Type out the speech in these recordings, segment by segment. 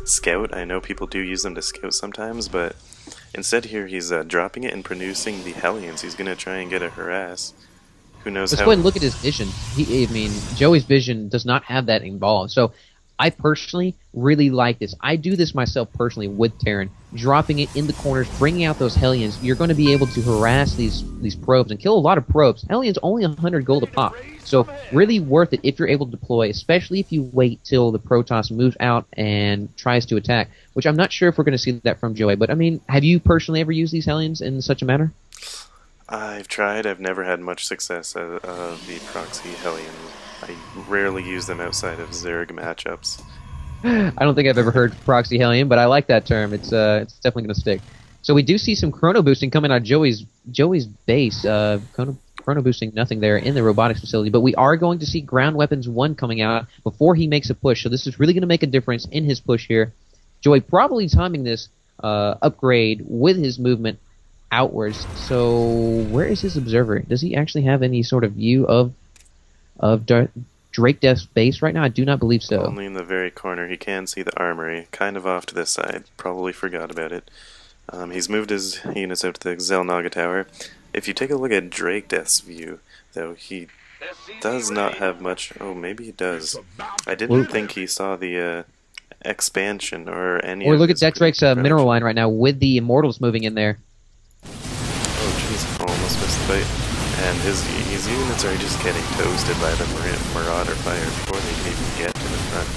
scout. I know people do use them to scout sometimes, but instead here he's dropping it and producing the Hellions. He's going to try and get a harass. Who knows Let's how... go ahead and look at his vision. I mean, Joey's vision does not have that involved. So I personally really like this. I do this myself personally with Terran, dropping it in the corners, bringing out those Hellions. You're going to be able to harass these probes and kill a lot of probes. Hellions only 100 gold a pop, so really worth it if you're able to deploy, especially if you wait till the Protoss moves out and tries to attack, which I'm not sure if we're going to see that from Joey. But I mean, have you personally ever used these Hellions in such a manner? I've tried. I've never had much success at the proxy Hellion. I rarely use them outside of Zerg matchups. I don't think I've ever heard proxy Hellion, but I like that term. It's definitely going to stick. So we do see some chrono boosting coming out of Joey's base. Chrono boosting nothing there in the robotics facility, but we are going to see ground weapons 1 coming out before he makes a push. So this is really going to make a difference in his push here. Joey probably timing this upgrade with his movement outwards. So where is his observer? Does he actually have any sort of view of DrakeDeath's base right now? I do not believe so. Only in the very corner. He can see the armory, kind of off to this side. Probably forgot about it. He's moved his units out to the Xelnaga Tower. If you take a look at DrakeDeath's view, though, he does not have much... Oh, maybe he does. I didn't think he saw the expansion or any... Or look at Drake's mineral line right now with the Immortals moving in there. Oh, jeez. Almost missed the fight. And his units are just getting toasted by the Marauder fire before they can even get to the front.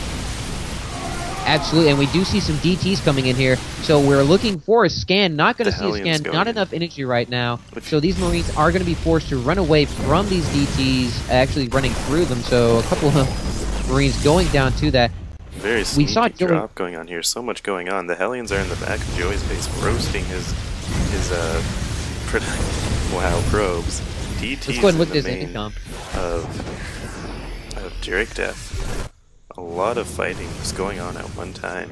Absolutely, and we do see some DTs coming in here. So we're looking for a scan. Not going to see a scan. Not enough energy right now. So these Marines are going to be forced to run away from these DTs, actually running through them. So a couple of Marines going down to that. Very sneaky drop going on here. So much going on. The Hellions are in the back of Joey's base, roasting his probes. DTs. Let's go ahead and look at in this the main income of DrakeDeath. A lot of fighting just going on at one time.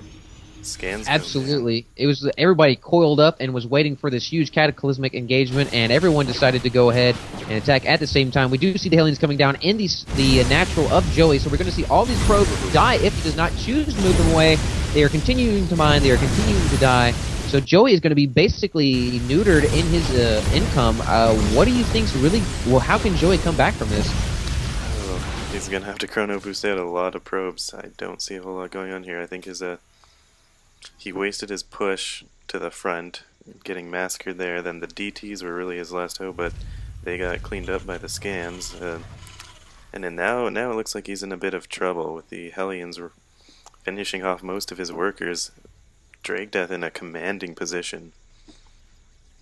Scans. Absolutely. It was everybody coiled up and was waiting for this huge cataclysmic engagement, and everyone decided to go ahead and attack at the same time. We do see the Hellions coming down in the natural of Joey, so we're going to see all these probes die if he does not choose to move them away. They are continuing to mine. They are continuing to die. So Joey is going to be basically neutered in his income. What do you think's really... Well, how can Joey come back from this? Oh, he's going to have to chrono boost out a lot of probes. I don't see a whole lot going on here. I think he wasted his push to the front, getting massacred there. Then the DTs were really his last hope, but they got cleaned up by the scans. And then now it looks like he's in a bit of trouble with the Hellions finishing off most of his workers. DrakeDeath in a commanding position.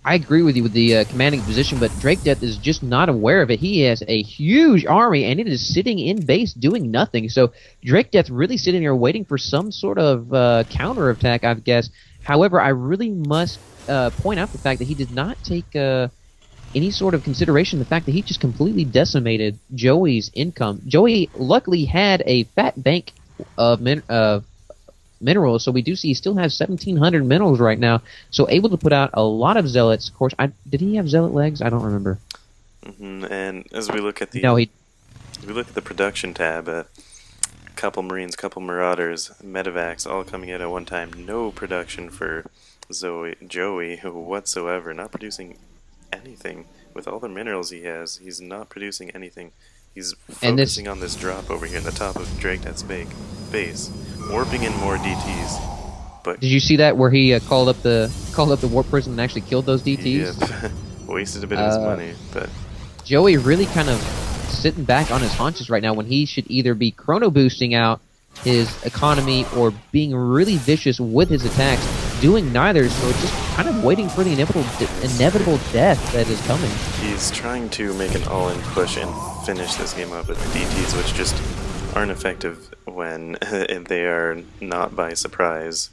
I agree with you with the commanding position, but DrakeDeath is just not aware of it. He has a huge army, and it is sitting in base doing nothing. So DrakeDeath really sitting there waiting for some sort of counterattack, I guess. However, I really must point out the fact that he did not take any sort of consideration the fact that he just completely decimated Joey's income. Joey luckily had a fat bank of minerals, so we do see he still has 1,700 minerals right now, so able to put out a lot of zealots. Of course, did he have zealot legs? I don't remember. And as we look at the production tab, a couple Marines, couple Marauders, Medivacs, all coming out at one time. No production for Joey whatsoever. Not producing anything with all the minerals he has. He's not producing anything. He's focusing on this drop over here in the top of DrakeDeath's base, warping in more DTs. But did you see that where he called up the warp prison and actually killed those DTs? Yeah, wasted a bit of his money. But Joey really kind of sitting back on his haunches right now when he should either be chrono boosting out his economy or being really vicious with his attacks. Doing neither, so just kind of waiting for the inevitable death that is coming. He's trying to make an all-in push and finish this game up with the DTs, which just aren't effective when they are not by surprise.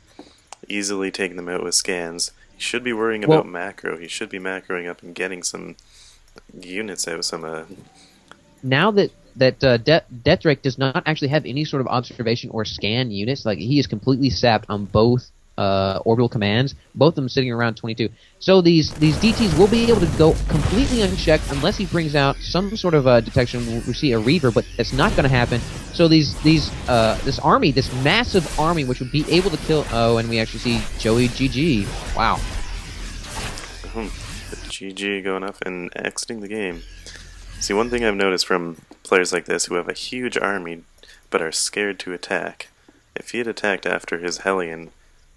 Easily taking them out with scans. He should be worrying about macro. He should be macroing up and getting some units out. Now that Deathdrake does not actually have any sort of observation or scan units, like he is completely sapped on both orbital commands, both of them sitting around 22. So these DTs will be able to go completely unchecked unless he brings out some sort of detection. We see a Reaver, but that's not going to happen. So this army, this massive army, which would be able to kill. Oh, and we actually see Joey GG. Wow. GG going up and exiting the game. See, one thing I've noticed from players like this who have a huge army but are scared to attack. If he had attacked after his Hellion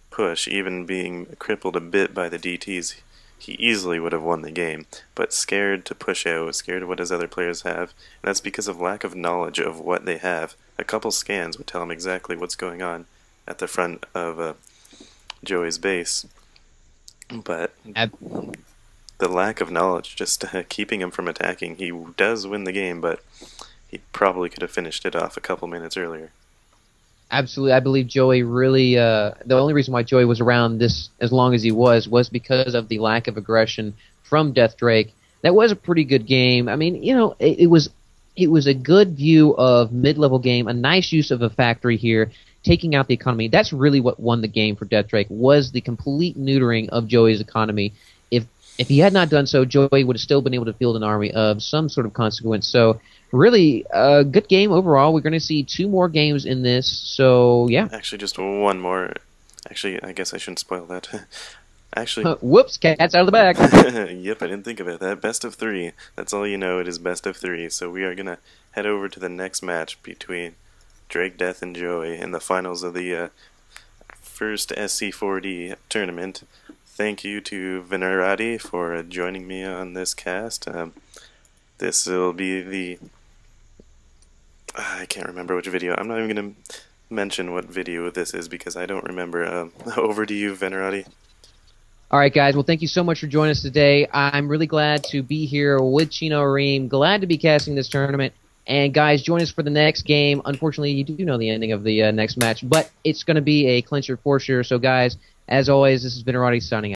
push, even being crippled a bit by the DTs, he easily would have won the game. But scared to push out, scared of what his other players have, and that's because of lack of knowledge of what they have. A couple scans would tell him exactly what's going on at the front of Joey's base. But the lack of knowledge, just keeping him from attacking. He does win the game, but he probably could have finished it off a couple minutes earlier. Absolutely. I believe Joey really, the only reason why Joey was around this as long as he was because of the lack of aggression from Death Drake. That was a pretty good game. I mean, you know, it was a good view of mid-level game, a nice use of a factory here, taking out the economy. That's really what won the game for Death Drake, was the complete neutering of Joey's economy. If he had not done so, Joey would have still been able to field an army of some sort of consequence. So, really, a good game overall. We're going to see 2 more games in this. So, yeah. Actually, just one more. Actually, I guess I shouldn't spoil that. Actually, whoops, cat's out of the bag. Yep, I didn't think of it. That best of 3. That's all you know. It is best of 3. So we are going to head over to the next match between DrakeDeath and Joey in the finals of the first SC4D tournament. Thank you to Venerati for joining me on this cast. This will be the... I can't remember which video. I'm not even going to mention what video this is because I don't remember. Over to you, Venerati. All right, guys. Well, thank you so much for joining us today. I'm really glad to be here with Chino Reem. Glad to be casting this tournament. And, guys, join us for the next game. Unfortunately, you do know the ending of the next match, but it's going to be a clincher for sure. So, guys, as always, this is Venerati signing out.